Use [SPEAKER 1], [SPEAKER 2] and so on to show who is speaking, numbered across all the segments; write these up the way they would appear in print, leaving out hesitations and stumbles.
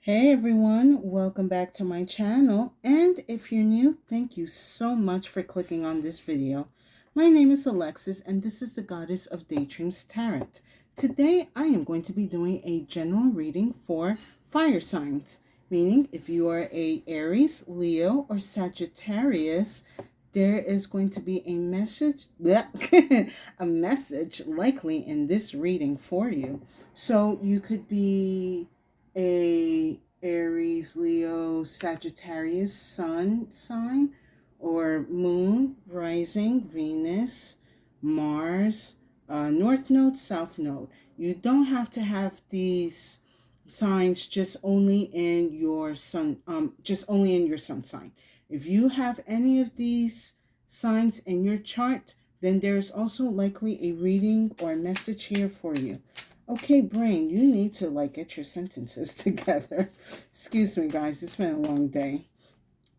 [SPEAKER 1] Hey everyone, welcome back to my channel, and if you're new, thank you so much for clicking on this video. My name is Alexis and this is the Goddess of Daydreams Tarot. Today I am going to be doing a general reading for fire signs, meaning if you are a Aries, Leo, or Sagittarius, there is going to be a message, a message likely in this reading for you. So you could be a Aries, Leo, Sagittarius sun sign, or moon, rising, Venus, Mars, north node, south node. You don't have to have these signs just only in your just only in your sun sign. If you have any of these signs in your chart, then there's also likely a reading or a message here for you. Okay, brain, you need to get your sentences together. Excuse me, guys, it's been a long day.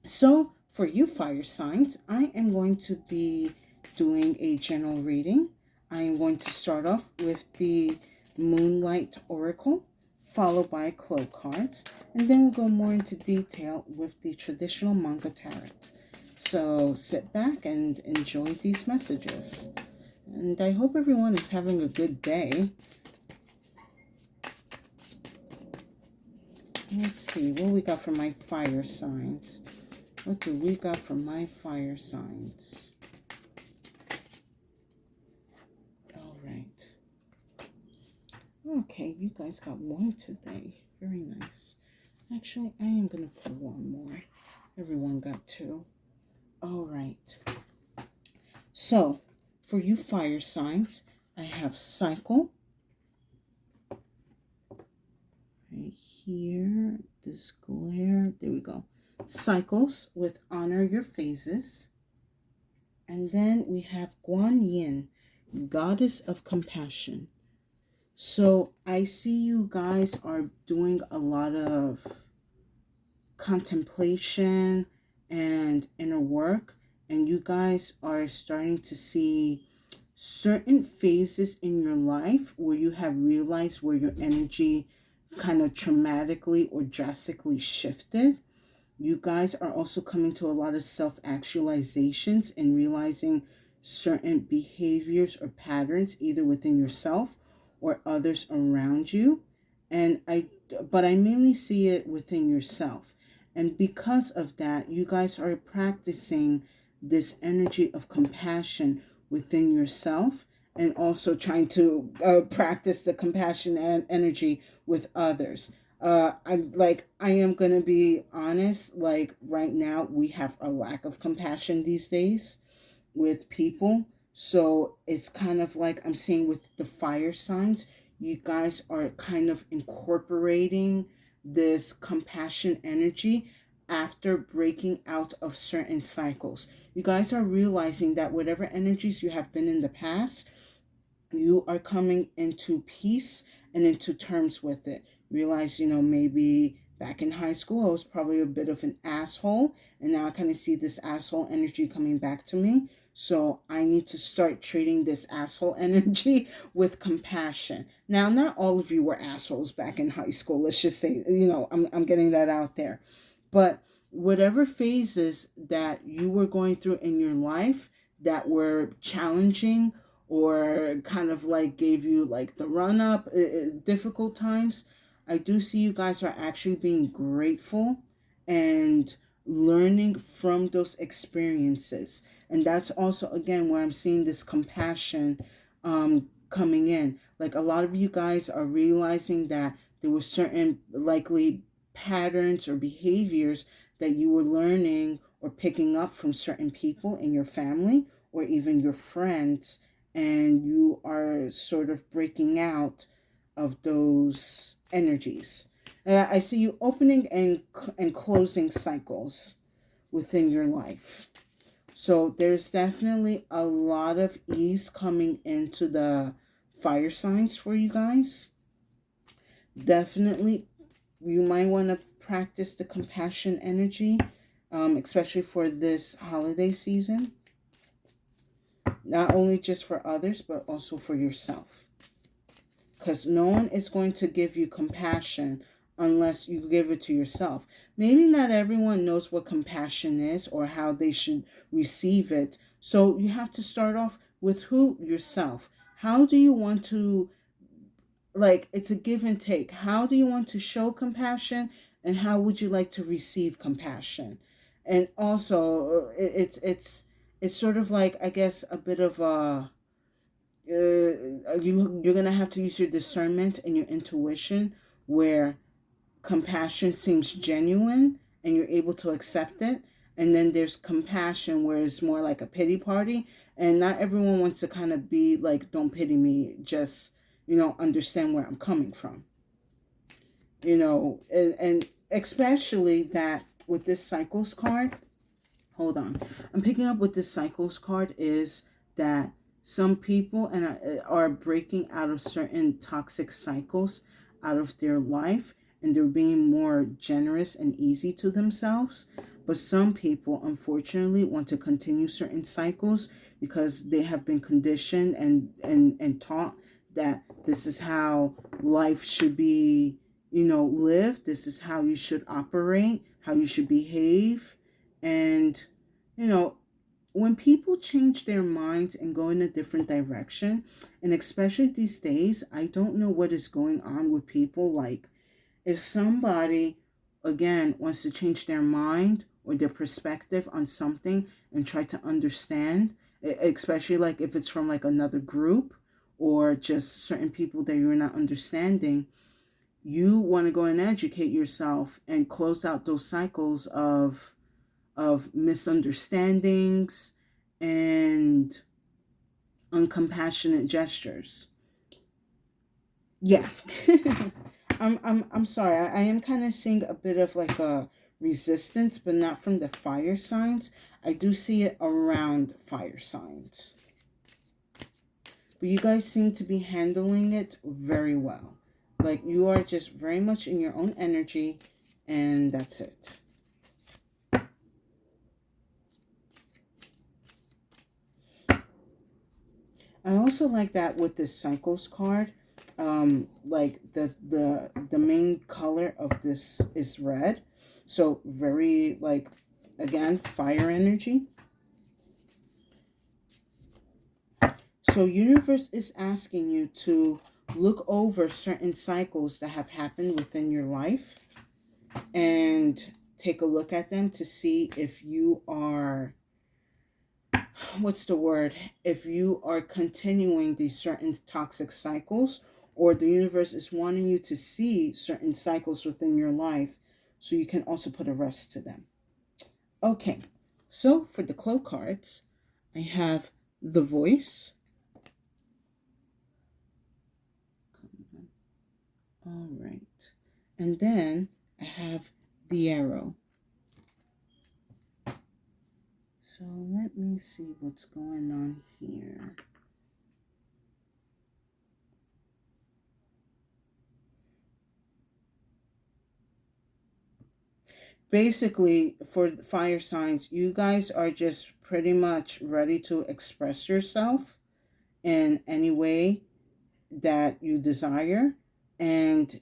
[SPEAKER 1] So for you fire signs, I am going to be doing a general reading. I am going to start off with the Moonlight Oracle, followed by Cloak cards, and then we'll go more into detail with the traditional manga tarot. So sit back and enjoy these messages. And I hope everyone is having a good day. Let's see, what we got for my fire signs? What do we got for my fire signs? All right. Okay, you guys got one today. Very nice. Actually, I am going to put one more. Everyone got two. All right. So, for you fire signs, I have cycle. Right here, this glare. There we go. Cycles with honor your phases. And then we have Guan Yin, goddess of compassion. So I see you guys are doing a lot of contemplation and inner work, and you guys are starting to see certain phases in your life where you have realized where your energy kind of traumatically or drastically shifted. You guys are also coming to a lot of self-actualizations and realizing certain behaviors or patterns either within yourself or others around you. But I mainly see it within yourself. And because of that, you guys are practicing this energy of compassion within yourself and also trying to practice the compassion and energy with others. I am going to be honest, right now we have a lack of compassion these days with people. So it's kind of like I'm seeing with the fire signs, you guys are kind of incorporating this compassion energy after breaking out of certain cycles. You guys are realizing that whatever energies you have been in the past, you are coming into peace and into terms with it. Realize, maybe back in high school, I was probably a bit of an asshole, and now I kind of see this asshole energy coming back to me. So I need to start treating this asshole energy with compassion. Now, not all of you were assholes back in high school. Let's just say, I'm getting that out there. But whatever phases that you were going through in your life that were challenging or kind of gave you the run up, difficult times, I do see you guys are actually being grateful and learning from those experiences. And that's also, again, where I'm seeing this compassion coming in. Like a lot of you guys are realizing that there were certain likely patterns or behaviors that you were learning or picking up from certain people in your family or even your friends, and you are sort of breaking out of those energies. And I see you opening and closing cycles within your life. So there's definitely a lot of ease coming into the fire signs for you guys. Definitely, you might want to practice the compassion energy, especially for this holiday season. Not only just for others, but also for yourself. Because no one is going to give you compassion unless you give it to yourself. Maybe not everyone knows what compassion is or how they should receive it. So you have to start off with who? Yourself. How do you want to, like, it's a give and take. How do you want to show compassion, and how would you like to receive compassion? And also, it's sort of like, I guess, a bit of a you're gonna have to use your discernment and your intuition, where compassion seems genuine and you're able to accept it, and then there's compassion where it's more like a pity party, and not everyone wants to kind of be like, don't pity me, just, understand where I'm coming from. And especially that with this cycles card, hold on, I'm picking up with this cycles card is that some people are breaking out of certain toxic cycles out of their life, and they're being more generous and easy to themselves. But some people unfortunately want to continue certain cycles because they have been conditioned and taught that this is how life should be, lived. This is how you should operate, how you should behave. And you know, when people change their minds and go in a different direction, and especially these days, I don't know what is going on with people. Like, if somebody, again, wants to change their mind or their perspective on something and try to understand, especially like if it's from like another group or just certain people that you're not understanding, you want to go and educate yourself and close out those cycles of misunderstandings and uncompassionate gestures. Yeah. I'm sorry. I am kind of seeing a bit of like a resistance, but not from the fire signs. I do see it around fire signs. But you guys seem to be handling it very well. Like, you are just very much in your own energy, and that's it. I also like that with this cycles card. Like the main color of this is red, so very, like, again, fire energy. So universe is asking you to look over certain cycles that have happened within your life and take a look at them to see if you are, what's the word, if you are continuing these certain toxic cycles, or the universe is wanting you to see certain cycles within your life so you can also put a rest to them. Okay, so for the cloak cards, I have the voice. All right, and then I have the arrow. So let me see what's going on here. Basically, for the fire signs, you guys are just pretty much ready to express yourself in any way that you desire. And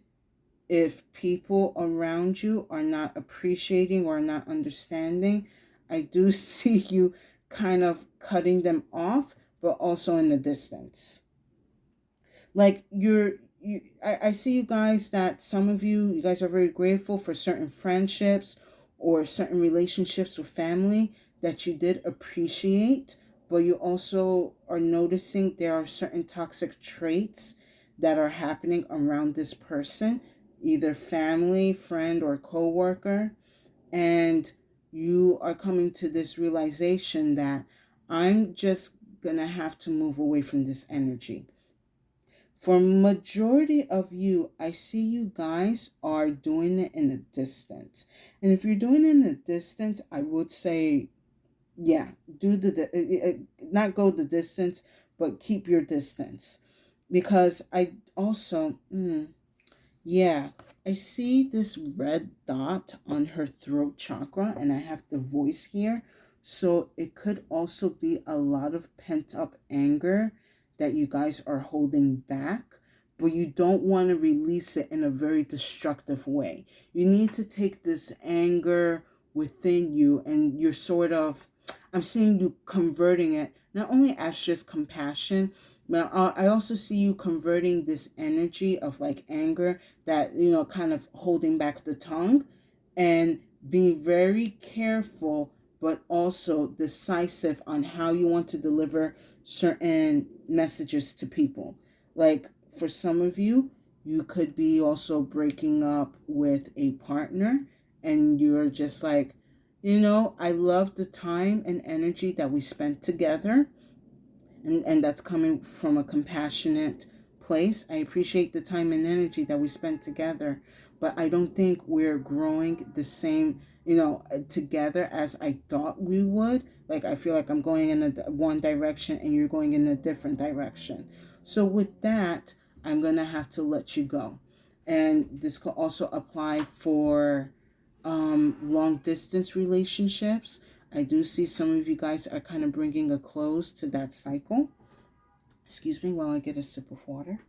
[SPEAKER 1] if people around you are not appreciating or not understanding, I do see you kind of cutting them off, but also in the distance. Like, I see you guys, that some of you guys are very grateful for certain friendships or certain relationships with family that you did appreciate, but you also are noticing there are certain toxic traits that are happening around this person, either family, friend, or coworker. And you are coming to this realization that I'm just gonna have to move away from this energy. For majority of you, I see you guys are doing it in a distance. And if you're doing it in a distance, I would say, yeah, do not go the distance, but keep your distance. Because I also, yeah, I see this red dot on her throat chakra, and I have the voice here. So it could also be a lot of pent up anger that you guys are holding back. but you don't want to release it in a very destructive way. You need to take this anger within you, and you're sort of, I'm seeing you converting it not only as just compassion, but I also see you converting this energy of like anger, that, kind of holding back the tongue, and being very careful but also decisive on how you want to deliver certain messages to people. Like for some of you, you could be also breaking up with a partner, and you're just like, I love the time and energy that we spent together, and that's coming from a compassionate place. I appreciate the time and energy that we spent together, but I don't think we're growing the same, together as I thought we would. Like I feel like I'm going in one direction and you're going in a different direction. So with that, I'm going to have to let you go. And this could also apply for long distance relationships. I do see some of you guys are kind of bringing a close to that cycle. Excuse me while I get a sip of water.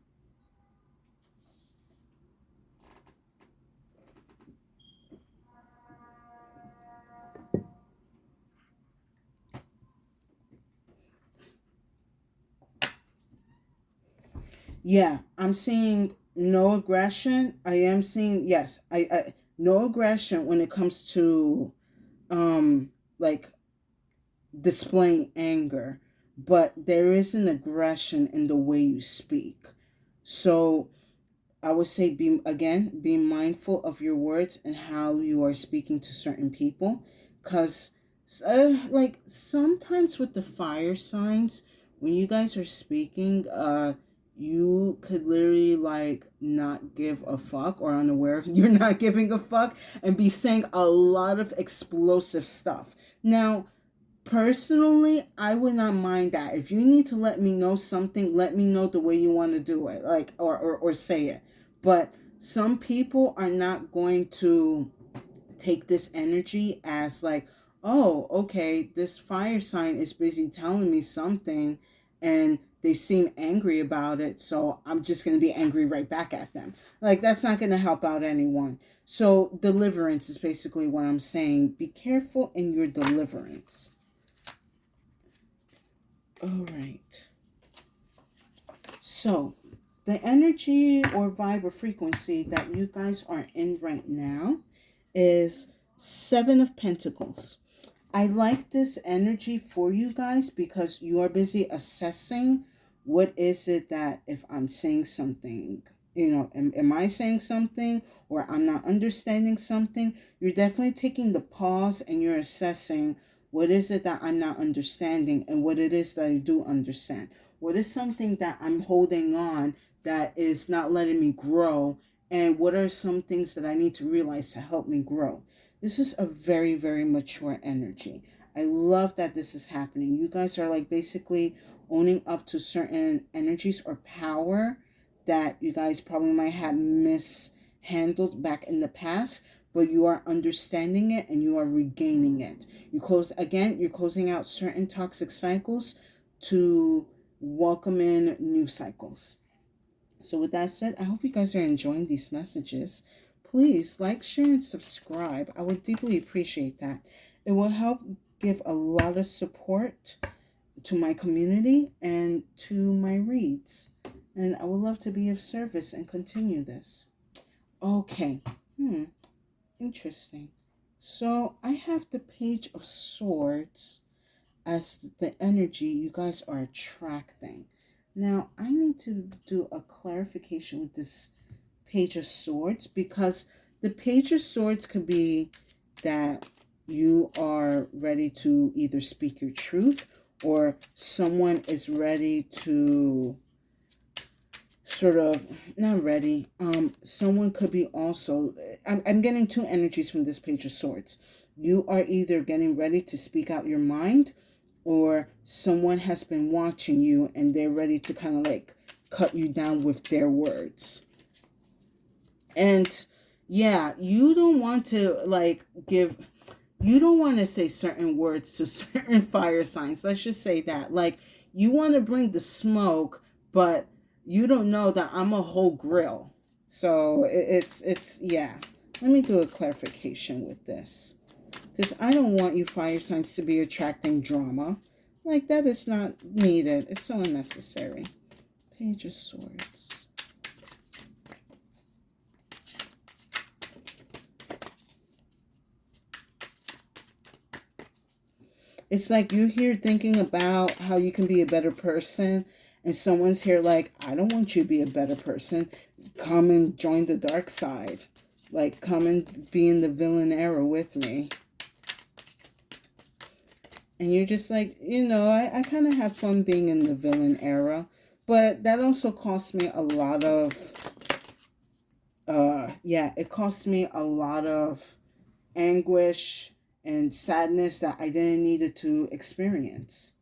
[SPEAKER 1] Yeah, I'm seeing no aggression. I am seeing, yes, I no aggression when it comes to like displaying anger, but there is an aggression in the way you speak. So I would say be mindful of your words and how you are speaking to certain people, because like sometimes with the fire signs, when you guys are speaking, you could literally like not give a fuck, or unaware of you're not giving a fuck, and be saying a lot of explosive stuff. Now, personally, I would not mind that. If you need to let me know something, let me know the way you want to do it, like, or say it. But some people are not going to take this energy as like, oh, okay, this fire sign is busy telling me something, and they seem angry about it, so I'm just going to be angry right back at them. Like, that's not going to help out anyone. So deliverance is basically what I'm saying. Be careful in your deliverance. All right. So, the energy or vibe or frequency that you guys are in right now is Seven of Pentacles. I like this energy for you guys because you are busy assessing what is it that, if I'm saying something, am I saying something, or I'm not understanding something? You're definitely taking the pause and you're assessing what is it that I'm not understanding and what it is that I do understand. What is something that I'm holding on that is not letting me grow, and what are some things that I need to realize to help me grow? This is a very, very mature energy. I love that this is happening. You guys are like basically owning up to certain energies or power that you guys probably might have mishandled back in the past, but you are understanding it and you are regaining it. You're closing out certain toxic cycles to welcome in new cycles. So with that said, I hope you guys are enjoying these messages. Please like, share, and subscribe. I would deeply appreciate that. It will help give a lot of support to my community and to my reads. And I would love to be of service and continue this. Okay. Interesting. So I have the Page of Swords as the energy you guys are attracting. Now, I need to do a clarification with this Page of Swords, because the Page of Swords could be that you are ready to either speak your truth, or someone is ready to sort of, not ready. Someone could be also, I'm getting two energies from this Page of Swords. You are either getting ready to speak out your mind, or someone has been watching you and they're ready to kind of like cut you down with their words. And yeah, you don't want to like you don't want to say certain words to certain fire signs. Let's just say that. Like, you want to bring the smoke, but you don't know that I'm a whole grill. So it's yeah. Let me do a clarification with this. Because I don't want you fire signs to be attracting drama. Like, that is not needed. It's so unnecessary. Page of Swords. It's like you're here thinking about how you can be a better person, and someone's here like, I don't want you to be a better person. Come and join the dark side. Like, come and be in the villain era with me. And you're just like, I kind of have fun being in the villain era. But that also cost me a lot of, it cost me a lot of anguish and sadness that I didn't need to experience.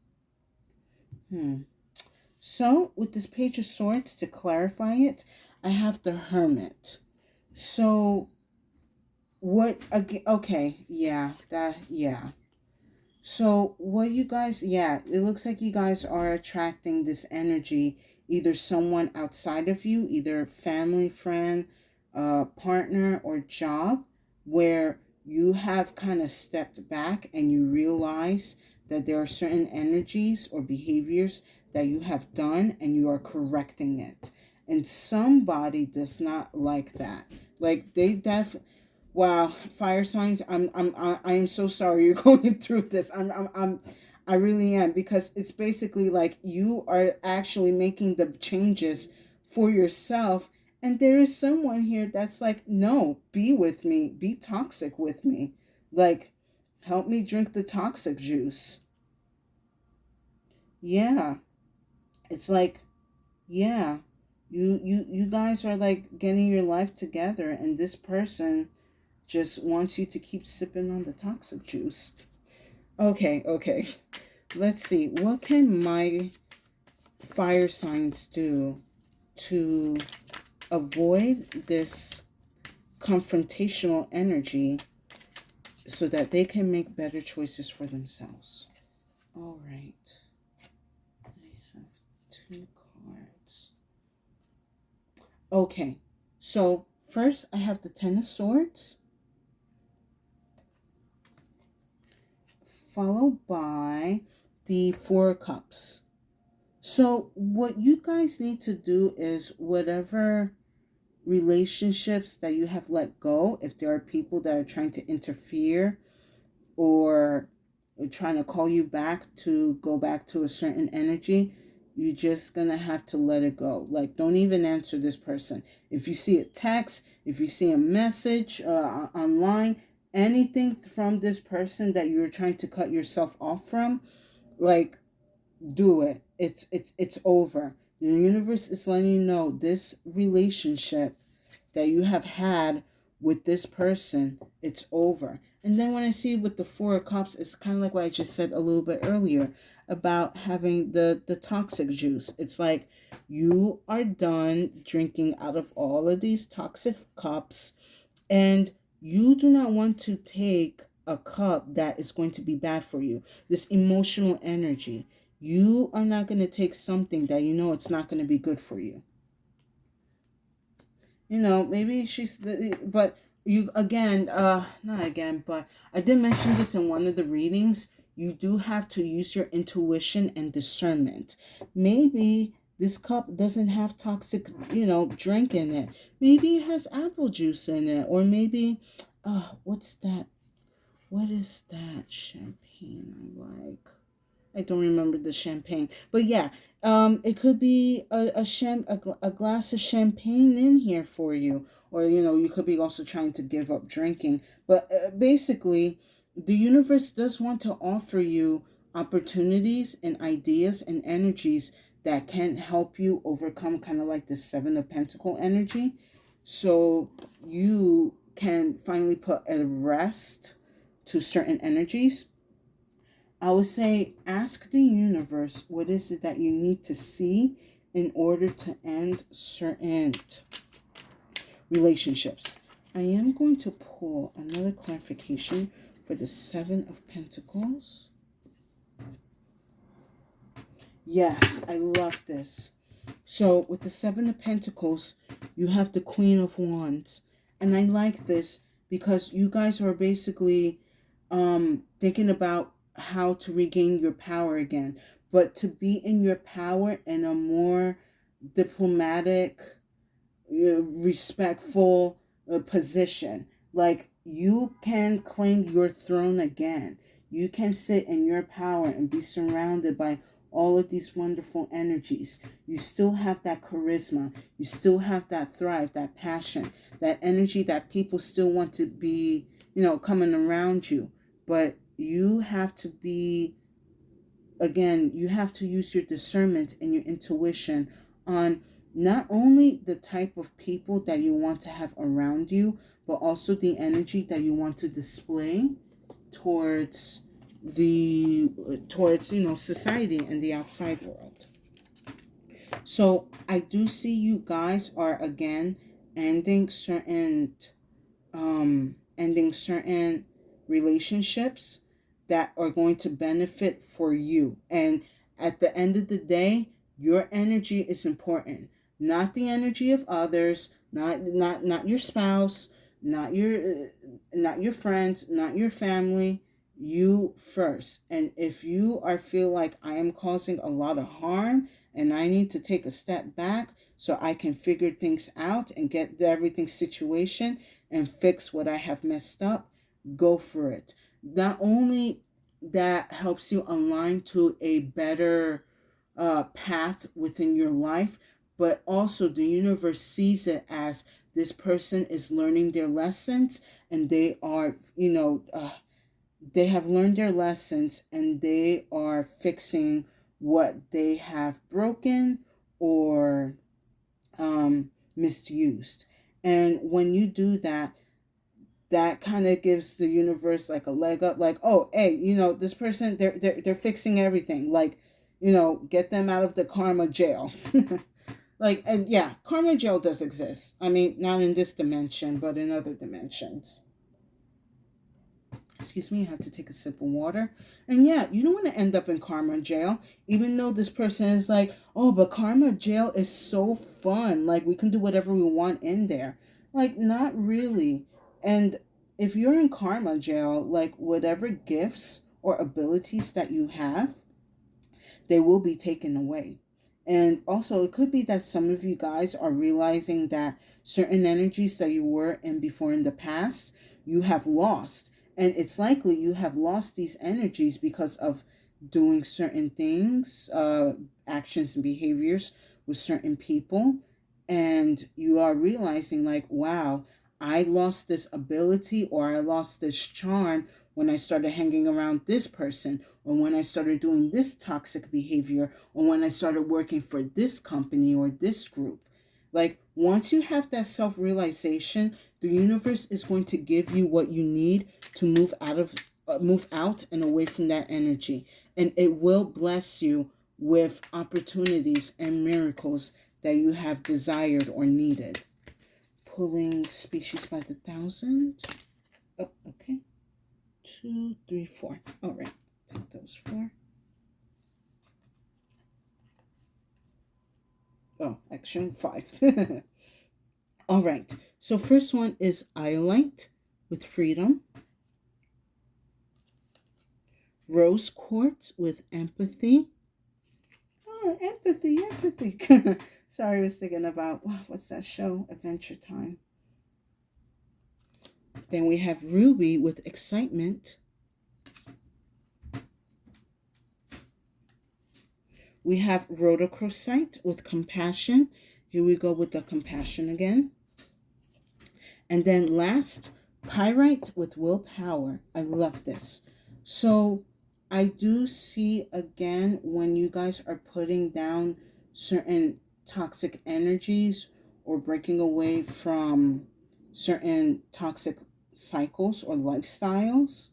[SPEAKER 1] So, with this Page of Swords, to clarify it, I have the Hermit. So, what, okay, yeah. So, what you guys, it looks like you guys are attracting this energy, either someone outside of you, either family, friend, partner, or job, where you have kind of stepped back and you realize that there are certain energies or behaviors that you have done and you are correcting it. And somebody does not like that. Like, they definitely. Wow, fire signs. I am so sorry you're going through this. I really am, because it's basically like you are actually making the changes for yourself, and there is someone here that's like, no, be with me, be toxic with me, like, help me drink the toxic juice. Yeah, it's like, yeah, you guys are like getting your life together, and this person just wants you to keep sipping on the toxic juice. Okay. Let's see. What can my fire signs do to avoid this confrontational energy so that they can make better choices for themselves? All right. I have 2 cards. Okay. So first I have the Ten of Swords, followed by the Four of Cups. So, what you guys need to do is whatever relationships that you have let go, if there are people that are trying to interfere or trying to call you back to go back to a certain energy, you're just gonna have to let it go. Like, don't even answer this person. If you see a text, if you see a message online, anything from this person that you're trying to cut yourself off from, like, do it. It's over. The universe is letting you know this relationship that you have had with this person, it's over. And then when I see with the Four of Cups, it's kind of like what I just said a little bit earlier about having the toxic juice. It's like you are done drinking out of all of these toxic cups, and you do not want to take a cup that is going to be bad for you. This emotional energy. You are not going to take something that you know it's not going to be good for you. Maybe but you, again, not again, but I did mention this in one of the readings. You do have to use your intuition and discernment. Maybe this cup doesn't have toxic, drink in it. Maybe it has apple juice in it, or maybe, what's that? What is that champagne I like? I don't remember the champagne, but yeah, it could be a glass of champagne in here for you, or you could be also trying to give up drinking. But basically, the universe does want to offer you opportunities and ideas and energies that can help you overcome kind of like the Seven of Pentacle energy, so you can finally put a rest to certain energies. I would say ask the universe what is it that you need to see in order to end certain relationships. I am going to pull another clarification for the Seven of Pentacles. Yes, I love this. So with the Seven of Pentacles, you have the Queen of Wands. And I like this because you guys are basically thinking about how to regain your power again. But to be in your power in a more diplomatic, respectful position. Like you can claim your throne again. You can sit in your power and be surrounded by all of these wonderful energies. You still have that charisma. You still have that thrive, that passion, that energy that people still want to be, coming around you. But you have to be, again, you have to use your discernment and your intuition on not only the type of people that you want to have around you, but also the energy that you want to display towards society and the outside world. So I do see you guys are again ending certain relationships that are going to benefit for you. And at the end of the day, your energy is important, not the energy of others, not your spouse, not your friends, not your family. You first. And if you are feel like I am causing a lot of harm and I need to take a step back so I can figure things out and get everything situation and fix what I have messed up, go for it. Not only that helps you align to a better path within your life, but also the universe sees it as this person is learning their lessons and they are, they have learned their lessons and they are fixing what they have broken or misused. And when you do that, that kind of gives the universe like a leg up, like, oh, hey, this person, they're fixing everything, like, get them out of the karma jail. Like, and yeah, karma jail does exist. I mean, not in this dimension, but in other dimensions. Excuse me, I had to take a sip of water. And yeah, you don't want to end up in karma jail, even though this person is like, oh, but karma jail is so fun. Like, we can do whatever we want in there. Like, not really. And if you're in karma jail, like, whatever gifts or abilities that you have, they will be taken away. And also, it could be that some of you guys are realizing that certain energies that you were in before in the past, you have lost. And it's likely you have lost these energies because of doing certain things, actions and behaviors with certain people. And you are realizing, like, wow, I lost this ability or I lost this charm when I started hanging around this person, or when I started doing this toxic behavior, or when I started working for this company or this group. Like, once you have that self-realization, the universe is going to give you what you need to move out and away from that energy, and it will bless you with opportunities and miracles that you have desired or needed. Pulling species by the thousand. Oh, okay. 2, 3, 4. All right. Take those 4. Oh, actually 5. All right. So first one is Iolite with freedom. Rose quartz with empathy. Oh, empathy. Sorry, I was thinking about, what's that show? Adventure Time. Then we have ruby with excitement. We have rhodochrosite with compassion. Here we go with the compassion again. And then last, pyrite with willpower. I love this. So I do see again when you guys are putting down certain toxic energies or breaking away from certain toxic cycles or lifestyles,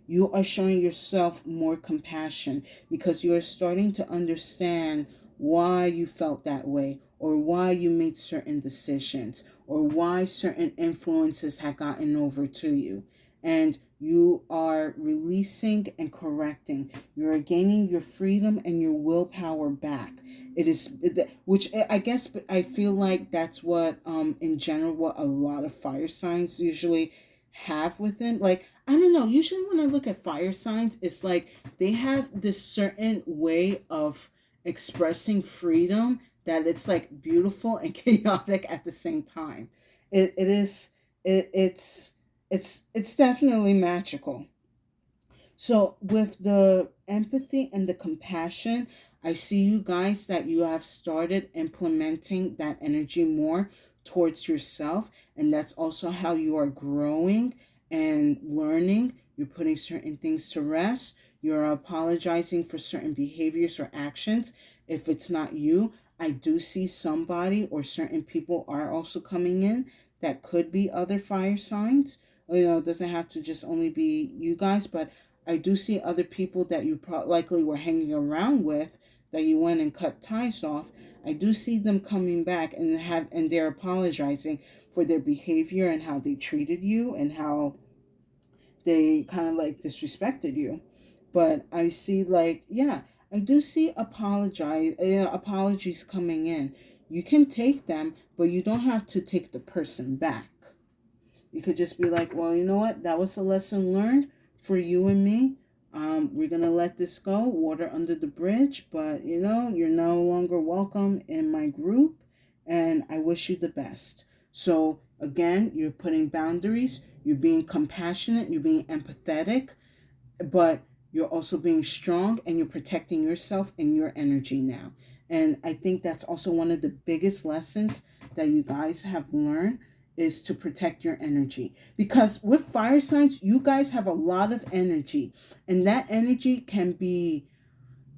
[SPEAKER 1] you are showing yourself more compassion because you are starting to understand why you felt that way, or why you made certain decisions, or why certain influences had gotten over to you. and you are releasing and correcting. You're gaining your freedom and your willpower back. It is, which I guess I feel like that's what, in general, what a lot of fire signs usually have within. Like, I don't know. Usually, when I look at fire signs, it's like they have this certain way of expressing freedom that it's like beautiful and chaotic at the same time. It is it, it's definitely magical. So with the empathy and the compassion, I see you guys that you have started implementing that energy more towards yourself, and that's also how you are growing and learning. You're putting certain things to rest. You're apologizing for certain behaviors or actions. If it's not you, I do see somebody or certain people are also coming in that could be other fire signs. It doesn't have to just only be you guys, but I do see other people that you likely were hanging around with that you went and cut ties off. I do see them coming back and they're apologizing for their behavior and how they treated you and how they kind of like disrespected you. But I see, like, yeah, I do see apologies coming in. You can take them, but you don't have to take the person back. You could just be like, well, you know what? That was a lesson learned for you and me. We're going to let this go, water under the bridge. But, you're no longer welcome in my group. And I wish you the best. So, again, you're putting boundaries. You're being compassionate. You're being empathetic. But you're also being strong and you're protecting yourself and your energy now. And I think that's also one of the biggest lessons that you guys have learned is to protect your energy. Because with fire signs, you guys have a lot of energy, and that energy can be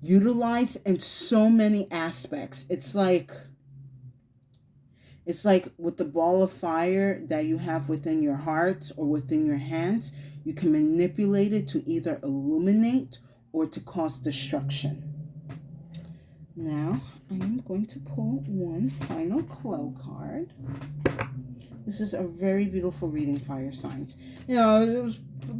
[SPEAKER 1] utilized in so many aspects. It's like with the ball of fire that you have within your heart or within your hands, you can manipulate it to either illuminate or to cause destruction. Now, I am going to pull one final Clo card. This is a very beautiful reading, fire signs.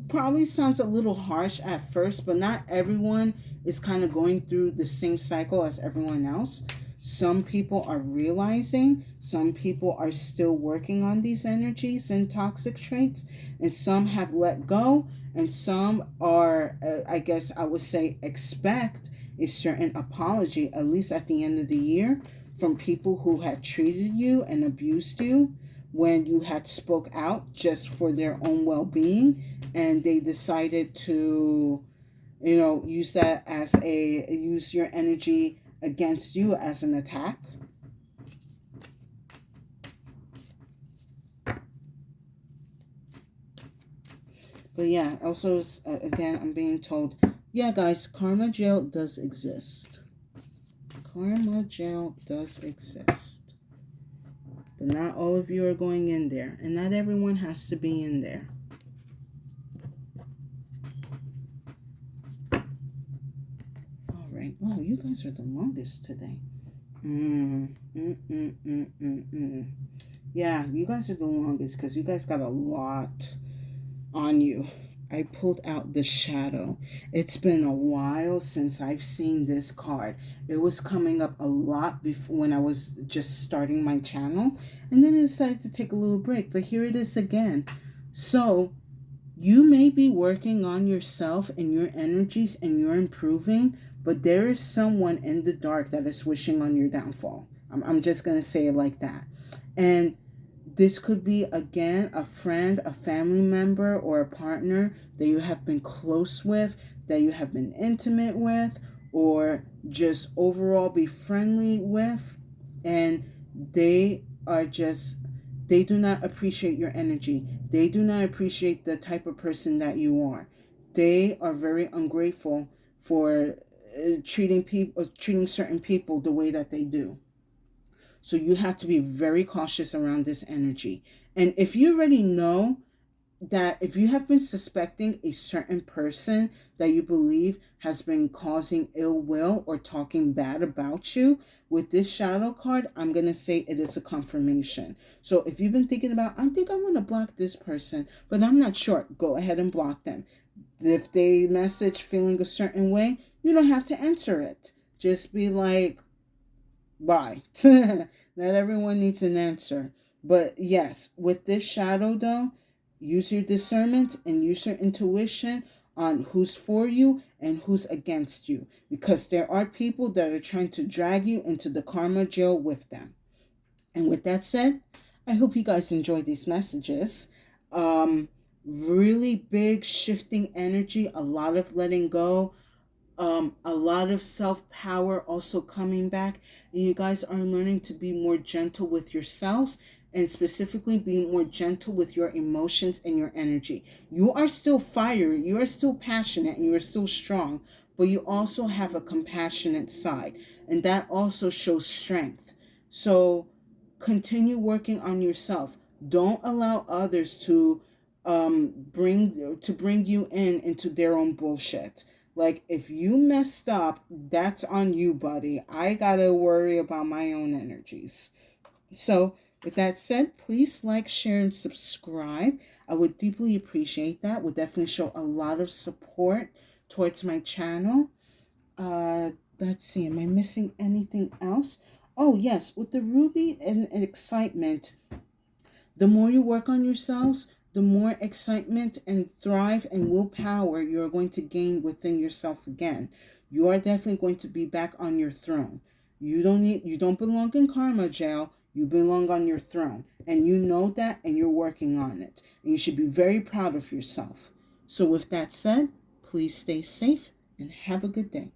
[SPEAKER 1] Probably sounds a little harsh at first, but not everyone is kind of going through the same cycle as everyone else. Some people are realizing, some people are still working on these energies and toxic traits, and some have let go, and some are, I guess I would say, expect a certain apology, at least at the end of the year, from people who had treated you and abused you when you had spoke out just for their own well-being, and they decided to use your energy against you as an attack. But yeah, also, again, I'm being told, yeah, guys, karma jail does exist. Karma jail does exist. But not all of you are going in there, and not everyone has to be in there. All right. Oh, you guys are the longest today. Yeah, you guys are the longest because you guys got a lot on you. I pulled out the shadow. It's been a while since I've seen this card. It was coming up a lot before when I was just starting my channel, and then I decided to take a little break, but here it is again. So you may be working on yourself and your energies and you're improving, but there is someone in the dark that is wishing on your downfall. I'm just going to say it like that. And this could be, again, a friend, a family member, or a partner that you have been close with, that you have been intimate with, or just overall be friendly with. And they do not appreciate your energy. They do not appreciate the type of person that you are. They are very ungrateful for treating certain people the way that they do. So you have to be very cautious around this energy. And if you already know that if you have been suspecting a certain person that you believe has been causing ill will or talking bad about you, with this shadow card, I'm going to say it is a confirmation. So if you've been thinking about, I think I want to block this person, but I'm not sure, go ahead and block them. If they message feeling a certain way, you don't have to answer it. Just be like, bye. Not everyone needs an answer. But yes, with this shadow though, use your discernment and use your intuition on who's for you and who's against you. Because there are people that are trying to drag you into the karma jail with them. And with that said, I hope you guys enjoyed these messages. Um, really big shifting energy, a lot of letting go, a lot of self-power also coming back, and you guys are learning to be more gentle with yourselves, and specifically being more gentle with your emotions and your energy. You are still fiery, you are still passionate, and you are still strong, but you also have a compassionate side, and that also shows strength. So continue working on yourself. Don't allow others to bring you into their own bullshit. Like, if you messed up, that's on you, buddy. I gotta worry about my own energies. So, with that said, please like, share, and subscribe. I would deeply appreciate that. Would definitely show a lot of support towards my channel. Uh, let's see, am I missing anything else? Oh, yes, with the ruby and excitement, the more you work on yourselves, the more excitement and thrive and willpower you're going to gain within yourself again. You are definitely going to be back on your throne. You don't belong in karma jail. You belong on your throne. And you know that, and you're working on it. And you should be very proud of yourself. So with that said, please stay safe and have a good day.